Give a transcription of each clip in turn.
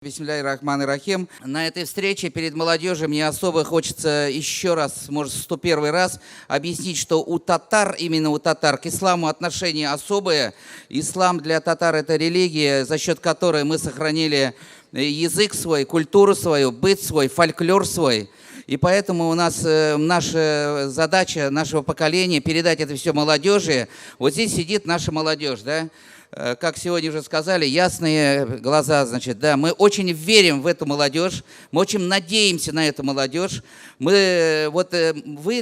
Бисмилляхи рахмани рахим. На этой встрече перед молодежью мне особо хочется еще раз, может, 101 раз объяснить, что у татар, именно у татар, к исламу отношение особое. Ислам для татар – это религия, за счет которой мы сохранили язык свой, культуру свою, быт свой, фольклор свой. И поэтому у нас наша задача нашего поколения передать это все молодежи. Вот здесь сидит наша молодежь, да? Как сегодня уже сказали, ясные глаза, значит, да, мы очень верим в эту молодежь, мы очень надеемся на эту молодежь. Вы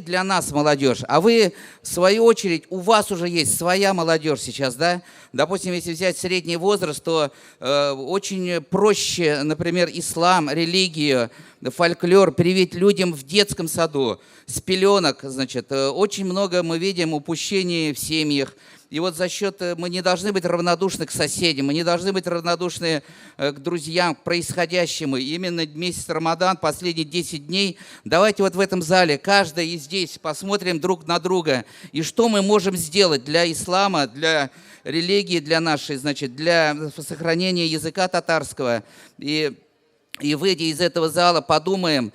для нас молодежь, а вы, в свою очередь, у вас уже есть своя молодежь сейчас, да. Допустим, если взять средний возраст, то очень проще, например, ислам, религию, фольклор привить людям в детском саду, с пеленок, значит. Очень много мы видим упущений в семьях. И вот за счет, мы не должны быть равнодушны к соседям, мы не должны быть равнодушны к друзьям, к происходящему. Именно месяц Рамадан, последние 10 дней, давайте вот в этом зале, каждый и здесь посмотрим друг на друга. И что мы можем сделать для ислама, для религии, для нашей, значит, для сохранения языка татарского. И выйдя из этого зала, подумаем,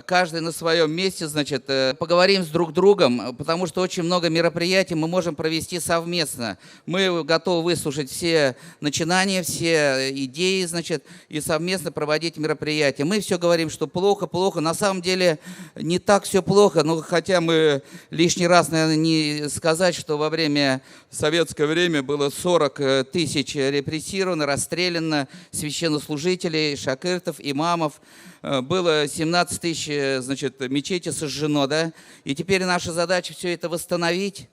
каждый на своем месте, значит, поговорим с друг другом, потому что очень много мероприятий мы можем провести совместно. Мы готовы выслушать все начинания, все идеи, значит, и совместно проводить мероприятия. Мы все говорим, что плохо, плохо. На самом деле не так все плохо, но хотя мы лишний раз, наверное, не сказать, что во время советское время было 40 тысяч репрессировано, расстреляно священнослужителей, шакиртов, имамов. Было 17 тысяч, значит, мечетей сожжено, да? И теперь наша задача все это восстановить.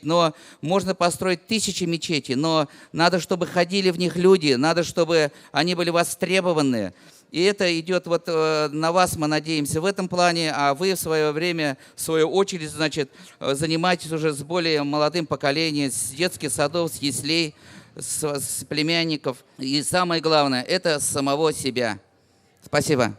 Но можно построить тысячи мечетей, но надо, чтобы ходили в них люди, надо, чтобы они были востребованы. И это идет вот на вас, мы надеемся, в этом плане, а вы в свое время, в свою очередь, значит, занимаетесь уже с более молодым поколением, с детских садов, с яслей, с племянников. И самое главное, это с самого себя. Спасибо.